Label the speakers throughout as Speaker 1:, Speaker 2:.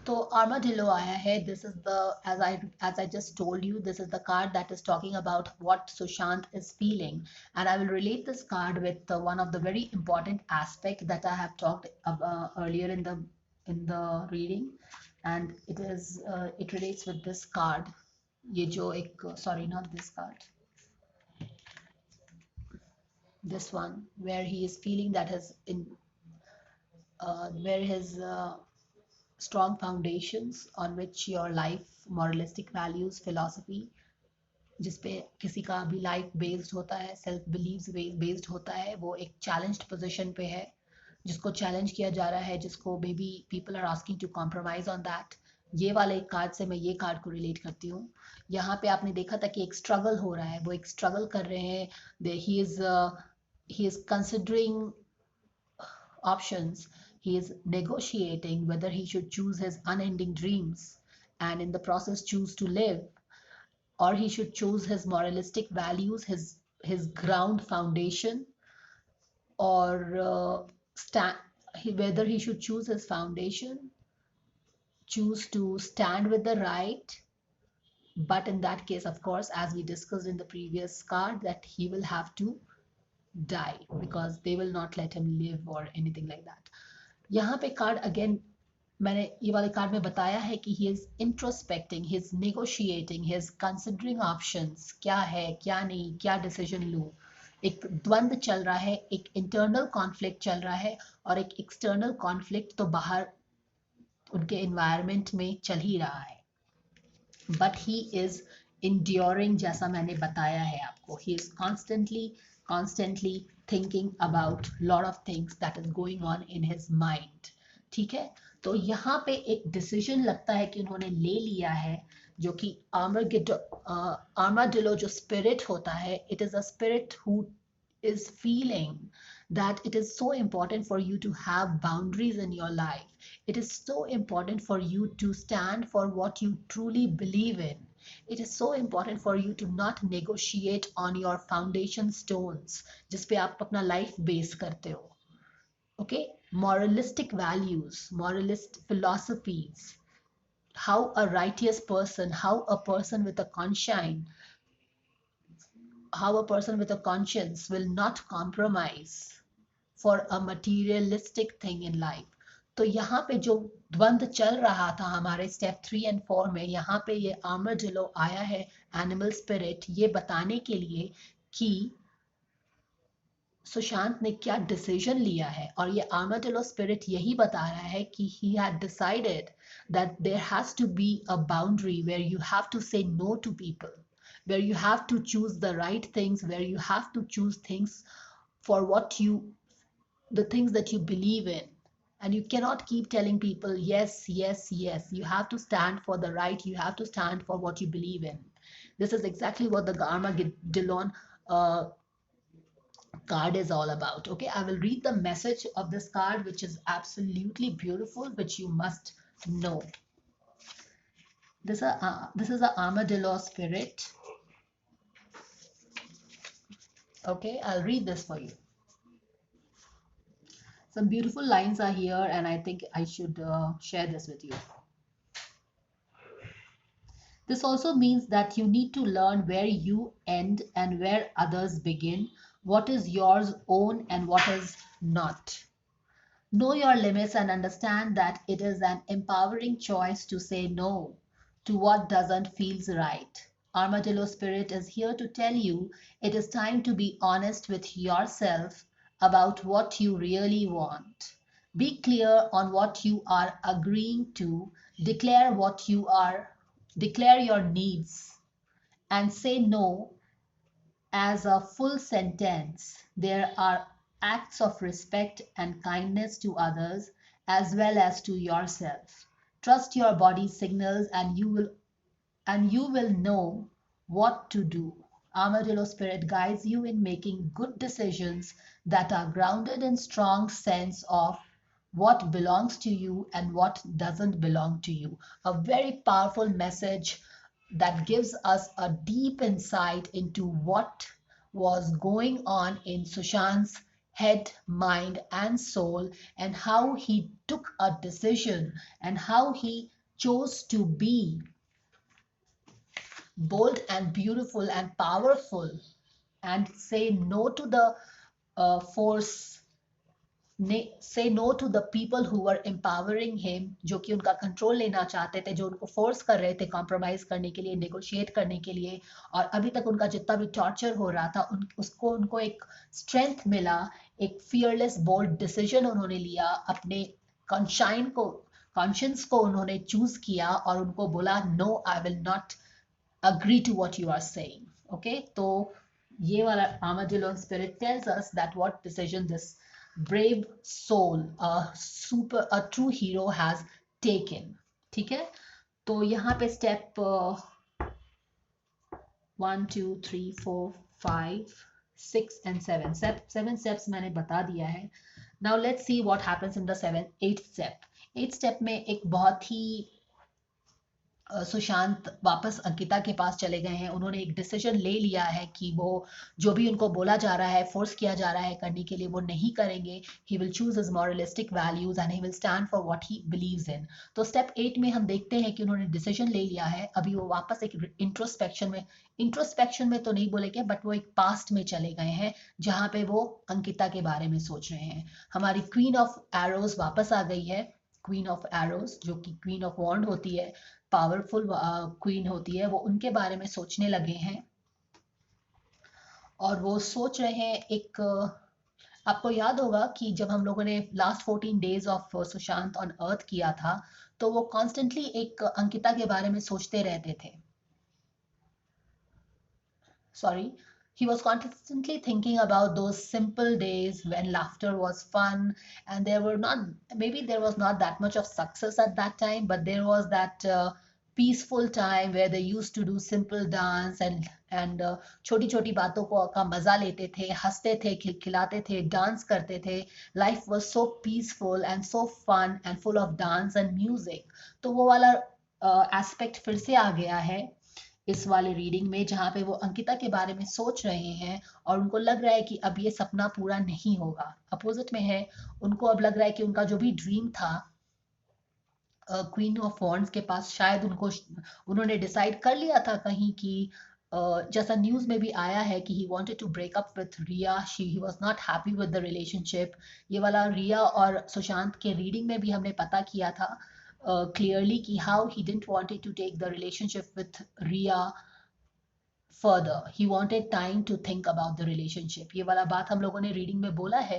Speaker 1: तो armadillo आया है. This is the, as I just told you, this is the card that is talking about what Sushant is feeling, and I will relate this card with one of the very important aspect that I have talked earlier in the reading, and it relates with this card. ये जो एक, sorry, not this card, this one, where he is feeling that where his strong foundations on which your life, moralistic values, philosophy, जिस पे किसी का भी life based होता है, सेल्फ बिलीव्स बेस्ड होता है, वो एक चैलेंज्ड पोजीशन पे है, जिसको चैलेंज किया जा रहा है, जिसको maybe people are asking to compromise on that. ये वाले कार्ड से मैं ये कार्ड को रिलेट करती हूँ. यहाँ पे आपने देखा था कि एक स्ट्रगल हो रहा है, वो एक स्ट्रगल कर रहे हैं. He is considering options. He is negotiating whether he should choose his unending dreams and in the process choose to live, or he should choose his moralistic values, his ground foundation, or whether he should choose his foundation, choose to stand with the right. But in that case, of course, as we discussed in the previous card, that he will have to die because they will not let him live or anything like that. यहाँ पे card again मैंने ये वाले card में बताया है कि he is introspecting, he is negotiating, he is considering options, क्या है क्या नहीं, क्या डिसीजन लूँ. एक द्वंद चल रहा है, एक इंटरनल कॉन्फ्लिक्ट चल रहा है, और एक एक्सटर्नल कॉन्फ्लिक्ट तो बाहर उनके एनवायरनमेंट में चल ही रहा है. बट ही इज enduring, जैसा मैंने बताया है आपको. He is constantly thinking about lot of things that is going on in his mind. ठीक है, तो यहाँ पे एक डिसीजन लगता है कि उन्होंने ले लिया है, जो कि आर्माडिलो जो स्पिरिट होता है, it is a spirit who is feeling that it is so important for you to have boundaries in your life. It is so important for you to stand for what you truly believe in. It is so important for you to not negotiate on your foundation stones जिस पे आप अपना life base करते हो. Okay, moralistic values, moralist philosophies, how a righteous person, how a person with a conscience, how a person with a conscience will not compromise for a materialistic thing in life. तो यहाँ पे जो द्वंद चल रहा था हमारे स्टेप 3 और 4 में, यहाँ पे ये आर्माडिलो आया है, एनिमल स्पिरिट, ये बताने के लिए कि सुशांत ने क्या डिसीजन लिया है. और ये आर्माडिलो स्पिरिट यही बता रहा है कि he had decided that there has to be a boundary where you have to say no to people, where you have to choose the right things, where you have to choose things for the things that you believe in. And you cannot keep telling people yes, yes, yes. You have to stand for the right. You have to stand for what you believe in. This is exactly what the Armageddon card is all about. Okay, I will read the message of this card, which is absolutely beautiful, which you must know. This is a armadillo spirit. Okay, I'll read this for you. Some beautiful lines are here, and I think I should share this with you. This also means that you need to learn where you end and where others begin, what is yours own and what is not. Know your limits and understand that it is an empowering choice to say no to what doesn't feel right. Armadillo Spirit is here to tell you it is time to be honest with yourself about what you really want. Be clear on what you are agreeing to, declare your needs, and say no as a full sentence. There are acts of respect and kindness to others as well as to yourself. Trust your body's signals and you will know what to do. Armadillo Spirit guides you in making good decisions that are grounded in strong sense of what belongs to you and what doesn't belong to you. A very powerful message that gives us a deep insight into what was going on in Sushant's head, mind, and soul, and how he took a decision and how he chose to be bold and beautiful and powerful and say no to the force, say no to the people who were empowering him, जो कि उनका control लेना चाहते थे, जो उनको force कर रहे थे कॉम्प्रोमाइज करने के लिए, नेगोशिएट करने के लिए। और अभी तक उनका जितना भी टॉर्चर हो रहा था उसको उनको एक स्ट्रेंथ मिला, एक फियरलेस बोल्ड डिसीजन उन्होंने लिया, अपने कॉन्शियंस को उन्होंने चूज किया और उनको बोला no, I will not agree to what you are saying. Okay, तो ये वाला Armadillo spirit tells us that what decision this brave soul, a true hero has taken. ठीक है, तो यहाँ पे स्टेप 1 2 3 4 5 6 and 7 सेवन स्टेप्स मैंने बता दिया है। Now let's see what happens in the 8th step. 8th step में एक बहुत ही सुशांत वापस अंकिता के पास चले गए हैं। उन्होंने एक डिसीजन ले लिया है कि वो जो भी उनको बोला जा रहा है, फोर्स किया जा रहा है करने के लिए, वो नहीं करेंगे। ही will choose his moralistic values and he will stand for what he believes in. तो स्टेप 8 में हम देखते हैं कि उन्होंने डिसीजन ले लिया है। अभी वो वापस एक इंट्रोस्पेक्शन में तो नहीं बोलेंगे, बट वो एक पास्ट में चले गए हैं जहां पे वो अंकिता के बारे में सोच रहे हैं। हमारी क्वीन ऑफ एरोज वापस आ गई है। क्वीन ऑफ एरोज जो कि क्वीन ऑफ वॉन्ड होती है, पावरफुल क्वीन होती है, वो उनके बारे में सोचने लगे हैं। और वो सोच रहे हैं एक आपको याद होगा कि जब हम लोगों ने last 14 days of Sushant on earth किया था, तो वो कॉन्स्टेंटली एक अंकिता के बारे में सोचते रहते थे। Sorry, he was constantly thinking about those simple days when laughter was fun, and there were not, maybe there was not that much of success at that time, but there was that peaceful time where they used to do simple dance and छोटी छोटी बातों को का मजा लेते थे, हंसते थे, खिलखिलाते थे, डांस करते थे। Life was so peaceful and so fun and full of dance and music। तो वो वाला एस्पेक्ट फिर से आ गया है इस वाले रीडिंग में, जहाँ पे वो अंकिता के बारे में सोच रहे हैं और उनको लग रहा है कि अब ये सपना पूरा नहीं होगा। अपोजिट में है, उनको अब लग रहा है कि उनका जो भी ड्रीम था क्वीन ऑफ वॉन्ड्स के पास, शायद उन्होंने डिसाइड कर लिया था कहीं कि जैसा न्यूज में भी आया है कि he wanted to break up with Ria, he was not happy with the relationship. ये वाला रिया और सुशांत के रीडिंग में भी हमने पता किया था clearly कि how he didn't wanted to take the relationship with Ria further. He wanted time to think about the relationship. ये वाला बात हम लोगों ने रीडिंग में बोला है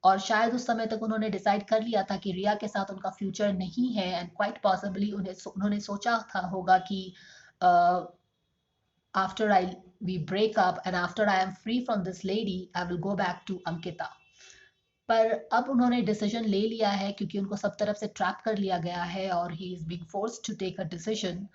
Speaker 1: और शायद उस समय तक उन्होंने डिसाइड कर लिया था कि रिया के साथ उनका फ्यूचर नहीं है एंड क्वाइट पॉसिबली उन्होंने सोचा था होगा कि after I we break up and after I am free from this lady I will go back to Ankita. पर अब उन्होंने डिसीजन ले लिया है क्योंकि उनको सब तरफ से ट्रैप कर लिया गया है और he is being forced to take a decision.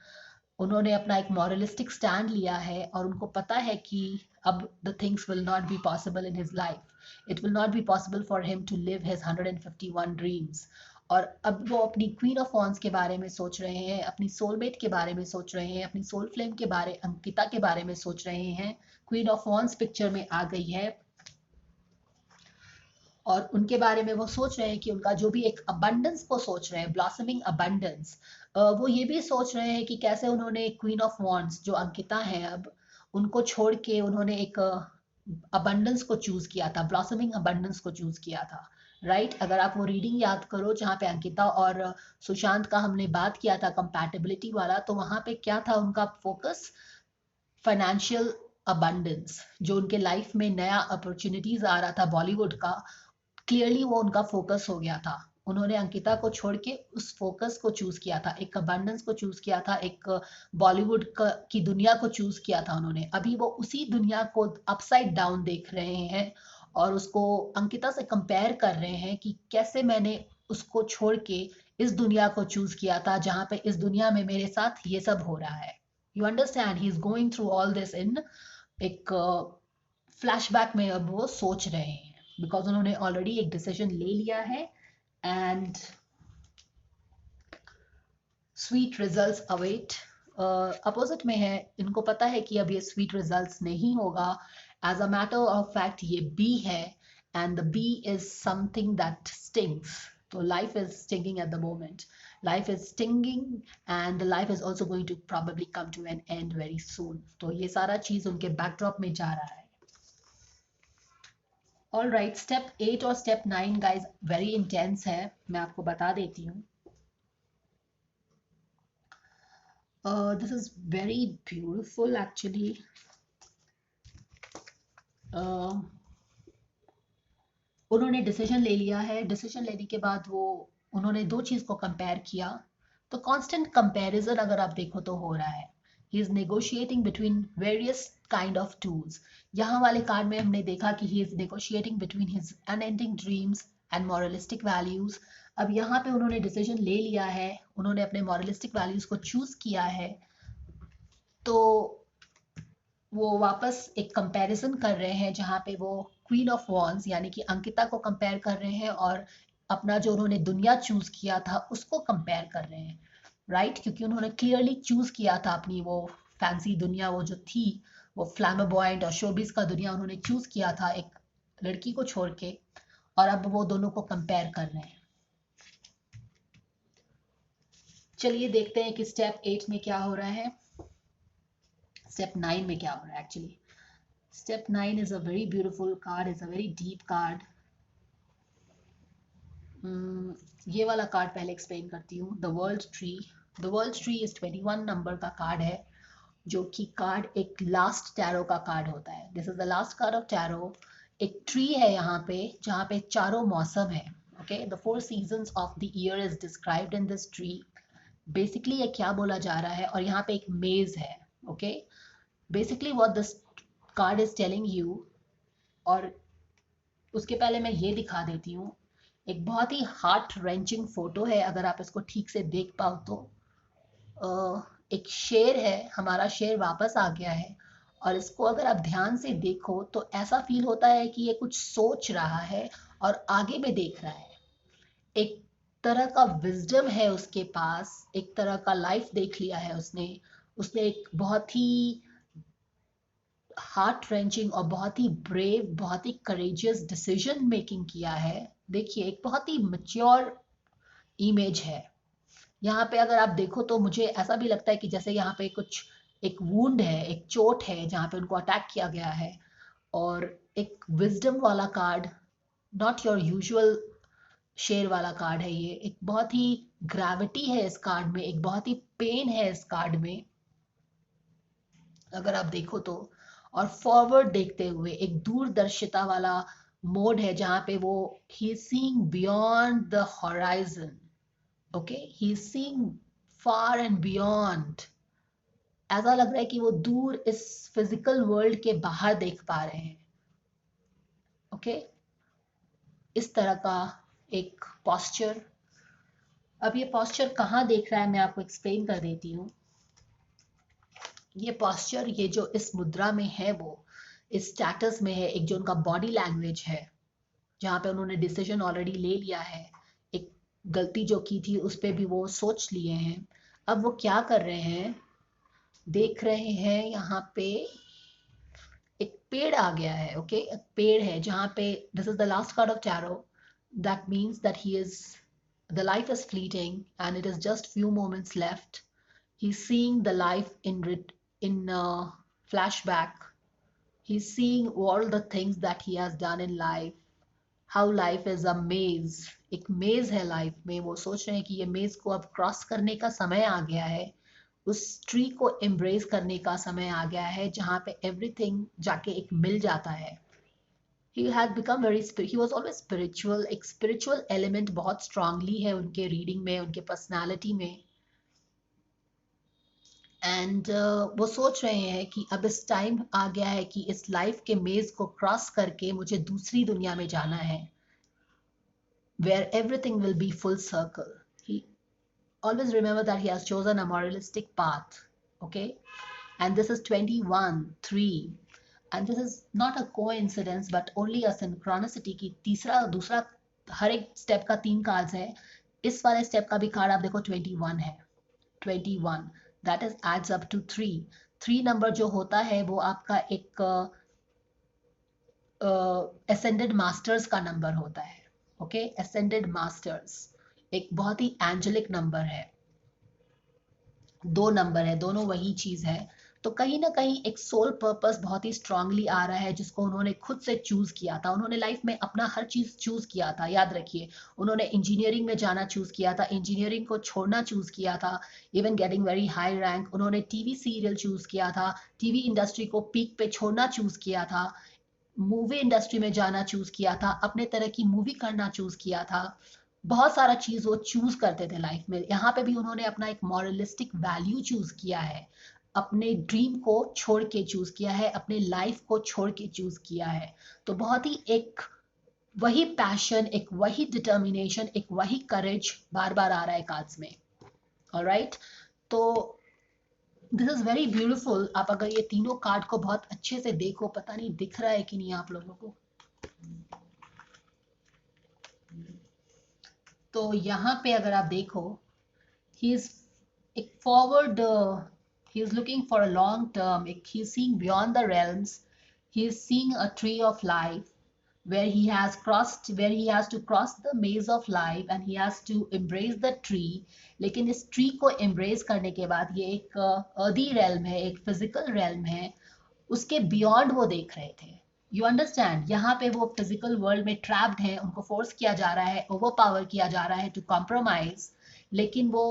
Speaker 1: उन्होंने अपना एक मॉरलिस्टिक स्टैंड लिया है और उनको पता है कि अब the things will not be possible in his life. It will not be possible for him to live his 151 dreams. और अब वो अपनी क्वीन ऑफ वॉन्ड्स के बारे में सोच रहे हैं, अपनी सोलमेट के बारे में सोच रहे हैं, अपनी सोल फ्लेम के बारे, अंकिता के बारे में सोच रहे हैं। क्वीन ऑफ वॉन्ड्स पिक्चर में आ गई है और उनके बारे में वो सोच रहे हैं कि उनका जो भी एक अबंडेंस को सोच रहे हैं, ब्लॉसमिंग अबंडेंस, वो ये भी सोच रहे हैं कि कैसे उन्होंने क्वीन ऑफ वॉन्ड्स जो अंकिता है अब, उनको छोड़ के उन्होंने एक अबंडेंस को चूज किया था, ब्लॉसमिंग अबंडेंस को चूज किया था। राइट अगर आप वो रीडिंग याद करो जहाँ पे अंकिता और सुशांत का हमने बात किया था कंपैटिबिलिटी वाला, तो वहां पे क्या था उनका फोकस? Financial abundance. जो उनके लाइफ में नया अपॉर्चुनिटीज आ रहा था बॉलीवुड का, क्लियरली वो उनका फोकस हो गया था। उन्होंने अंकिता को छोड़ के उस फोकस को चूज किया था, एक अबंडेंस को चूज किया था, एक बॉलीवुड की दुनिया को चूज किया था उन्होंने। अभी वो उसी दुनिया को अपसाइड डाउन देख रहे हैं और उसको अंकिता से कंपेयर कर रहे हैं कि कैसे मैंने उसको छोड़ के इस दुनिया को चूज किया था जहां पे इस दुनिया में मेरे साथ ये सब हो रहा है। You understand, he is going through all this in एक फ्लैशबैक में अब वो सोच रहे हैं बिकॉज उन्होंने ऑलरेडी एक डिसीजन ले लिया है and sweet results await. Opposite में है, इनको पता है कि अब ये स्वीट रिजल्ट्स नहीं होगा। As a matter of fact ये बी है and the bee is something that stings. So life is stinging at the moment. Life is stinging and the life is also going to probably come to an end very soon. तो ये सारा चीज उनके backdrop में जा रहा है. All right, step 8 और स्टेप 9 गाइज वेरी इंटेंस है, मैं आपको बता देती हूँ. This is very beautiful actually. उन्होंने डिसीजन ले लिया है. डिसीजन लेने के बाद वो उन्होंने दो चीज को कंपेयर किया. तो कांस्टेंट कंपैरिजन अगर आप देखो तो हो रहा है. He is negotiating between various kind of tools. यहाँ वाले कार्ड में हमने देखा कि he is negotiating between his unending dreams and moralistic values. अब यहाँ पे उन्होंने डिसीजन ले लिया है, उन्होंने अपने मॉरलिस्टिक वैल्यूज को चूज किया है. तो वो वापस एक कंपैरिजन कर रहे हैं जहाँ पे वो क्वीन ऑफ वॉन्स यानी कि अंकिता को कंपेयर कर रहे हैं और अपना जो उन्होंने दुनिया चूज किया था उसको कंपेयर कर रहे हैं. राइट, क्योंकि उन्होंने क्लियरली चूज किया था अपनी वो फैंसी दुनिया, वो जो थी वो फ्लैमेबॉयंट और शोबिस का दुनिया उन्होंने चूज किया था एक लड़की को छोड़ के, और अब वो दोनों को कंपेयर कर रहे हैं. चलिए देखते हैं कि स्टेप 8 में क्या हो रहा है, स्टेप 9 में क्या हो रहा है. Actually step 9 is a very beautiful card, is a very deep card. ये वाला कार्ड पहले एक्सप्लेन करती हूँ. The world tree. The world tree is 21 number का कार्ड है, जो कि कार्ड एक लास्ट टैरो का कार्ड होता है. This is the last card of tarot. एक ट्री है यहाँ पे जहाँ पे चारों मौसम है. Okay, the 4 seasons of the year is described in this tree. Basically ये क्या बोला जा रहा है, और यहाँ पे एक मेज है. Okay, basically what this card is telling you. और उसके पहले मैं ये दिखा देती हूँ, एक बहुत ही हार्ट रेंचिंग फोटो है अगर आप इसको ठीक से देख पाओ तो. एक शेर है, हमारा शेर वापस आ गया है, और इसको अगर आप ध्यान से देखो तो ऐसा फील होता है कि ये कुछ सोच रहा है और आगे में देख रहा है. एक तरह का विजडम है उसके पास, एक तरह का लाइफ देख लिया है उसने. उसने एक बहुत ही हार्ट रेंचिंग और बहुत ही ब्रेव, बहुत ही करेजियस डिसीजन मेकिंग किया है. देखिए, एक बहुत ही मैच्योर इमेज है. यहाँ पे अगर आप देखो तो मुझे ऐसा भी लगता है कि जैसे यहाँ पे कुछ एक वुंड है, एक चोट है जहाँ पे उनको अटैक किया गया है. और एक विजडम वाला कार्ड, नॉट योर यूजुअल शेर वाला कार्ड है ये. एक बहुत ही ग्रेविटी है इस कार्ड में, एक बहुत ही पेन है इस कार्ड में अगर आप देखो तो. और फॉरवर्ड देखते हुए एक दूरदर्शिता वाला मोड है जहां पे वो he is seeing beyond the horizon. Okay, he is seeing far and beyond. ऐसा लग रहा है कि वो दूर इस फिजिकल वर्ल्ड के बाहर देख पा रहे हैं. ओके, इस तरह का एक पॉस्चर. अब ये पॉस्चर कहाँ देख रहा है मैं आपको एक्सप्लेन कर देती हूँ. ये पॉस्चर, ये जो इस मुद्रा में है वो इस स्टेटस में है. एक जो उनका बॉडी लैंग्वेज है जहाँ पे उन्होंने डिसीजन ऑलरेडी ले लिया है, एक गलती जो की थी उस पर भी वो सोच लिए हैं. अब वो क्या कर रहे हैं, देख रहे हैं यहाँ पे एक पेड़ आ गया है. ओके, एक पेड़ है जहाँ पे this is the last card of tarot. That means that he is the life is fleeting and it is just few moments left. He's seeing the life in flashback. He's seeing all the things that he has done in life. How life is a maze. एक मेज है life में. वो सोच रहे हैं कि ये मेज को अब क्रॉस करने का समय आ गया है. उस ट्री को एम्ब्रेस करने का समय आ गया है जहाँ पे एवरीथिंग जाके एक मिल जाता है. He had become very he was always spiritual. एक spiritual element बहुत strongly है उनके रीडिंग में, उनके पर्सनालिटी में. एंड वो सोच रहे हैं कि अब इस टाइम आ गया है कि इस लाइफ के मेज को क्रॉस करके मुझे दूसरी दुनिया में जाना है, where everything will be full circle. He always remember that he has chosen a moralistic path. Okay, and this is 21-3 and this is not a coincidence but only a synchronicity की तीसरा दूसरा हर एक स्टेप का 3 cards है. इस वाले step का भी कार्ड आप देखो 21 है. 21 that is adds up to 3. 3 number जो होता है वो आपका एक एसेंडेड मास्टर्स का नंबर होता है। ओके, एसेंडेड मास्टर्स एक बहुत ही एंजेलिक नंबर है, दो नंबर है, दोनों वही चीज है। तो कहीं ना कहीं एक सोल पर्पस बहुत ही स्ट्रांगली आ रहा है, जिसको उन्होंने खुद से चूज किया था। उन्होंने लाइफ में अपना हर चीज चूज किया था, याद रखिए। उन्होंने इंजीनियरिंग में जाना चूज किया था, इंजीनियरिंग को छोड़ना चूज किया था, even getting very high rank. उन्होंने टीवी सीरियल चूज किया था, टीवी इंडस्ट्री को पीक पे छोड़ना चूज किया था, मूवी इंडस्ट्री में जाना चूज किया था, अपने तरह की मूवी करना चूज किया था। बहुत सारा चीज वो चूज करते थे लाइफ में। यहाँ पे भी उन्होंने अपना एक मॉरलिस्टिक वैल्यू चूज किया है, अपने ड्रीम को छोड़ के चूज किया है, अपने लाइफ को छोड़ के चूज किया है। तो बहुत ही एक वही पैशन, एक वही डिटर्मिनेशन, एक वही करेज बार बार आ रहा है कार्ड्स में। ऑलराइट, तो दिस इज वेरी ब्यूटीफुल। आप अगर ये तीनों कार्ड को बहुत अच्छे से देखो, पता नहीं दिख रहा है कि नहीं आप लोगों को, तो यहाँ पे अगर आप देखो, he is एक forward, he is looking for a long term, he is seeing beyond the realms, he is seeing a tree of life where he has to cross the maze of life and he has to embrace the tree। लेकिन इस tree को embrace करने के बाद ये एक earthy realm है, एक physical realm है, उसके बियॉन्ड वो देख रहे थे। यू अंडरस्टैंड, यहाँ पे वो फिजिकल वर्ल्ड में ट्रैप्ड है, उनको फोर्स किया जा रहा है, ओवर पावर किया जा रहा है टू कॉम्प्रोमाइज। लेकिन वो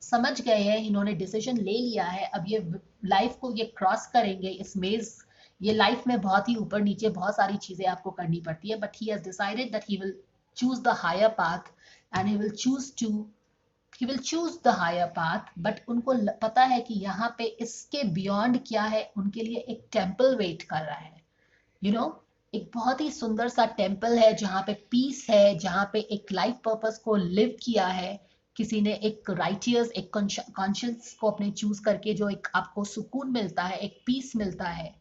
Speaker 1: समझ गए हैं, इन्होंने डिसीजन ले लिया है, अब ये लाइफ को ये क्रॉस करेंगे, इस मेज। ये लाइफ में बहुत ही ऊपर नीचे बहुत सारी चीजें आपको करनी पड़ती है, but he has decided that he will choose the higher path and he will choose the higher path. But उनको पता है कि यहाँ पे इसके बियॉन्ड क्या है, उनके लिए एक टेम्पल वेट कर रहा है। यू नो, एक बहुत ही सुंदर सा टेम्पल है जहाँ पे पीस है, जहाँ पे एक लाइफ पर्पस को लिव किया है किसी ने, एक राइटियस, एक कॉन्शियस को अपने चूज करके जो एक आपको सुकून मिलता है, एक पीस मिलता है,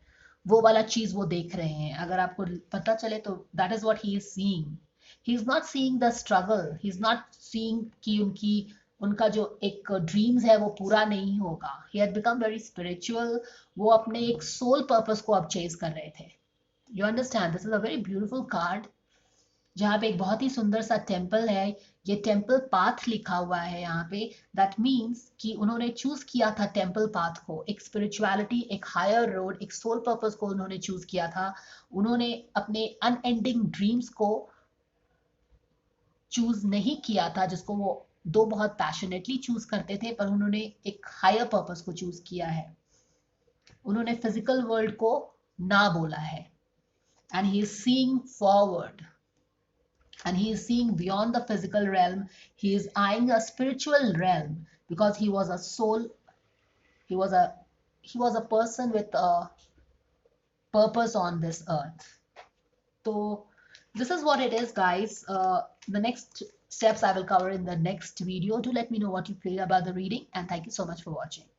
Speaker 1: वो वाला चीज वो देख रहे हैं। अगर आपको पता चले तो that is what he is seeing. He is not seeing the struggle, he is not seeing कि उनका जो एक ड्रीम्स है वो पूरा नहीं होगा। He had become very spiritual. वो अपने एक सोल पर्पस को अब चेज कर रहे थे। You understand, this is a very beautiful card, जहाँ पे एक बहुत ही सुंदर सा टेम्पल है। ये टेम्पल पाथ लिखा हुआ है यहाँ पे। दैट मीन्स कि उन्होंने चूज किया था टेम्पल पाथ को, एक स्पिरिचुअलिटी, एक हायर रोड, एक सोल पर्पस को उन्होंने चूज किया था। उन्होंने अपने अनएंडिंग ड्रीम्स को चूज नहीं किया था, जिसको वो दो बहुत पैशनेटली चूज करते थे, पर उन्होंने एक हायर पर्पस को चूज किया है। उन्होंने फिजिकल वर्ल्ड को ना बोला है, and he is seeing forward, and he is seeing beyond the physical realm. He is eyeing a spiritual realm because he was a soul, he was a he was a person with a purpose on this earth. So this is what it is, guys. The next steps I will cover in the next video. Do let me know what you feel about the reading, and thank you so much for watching.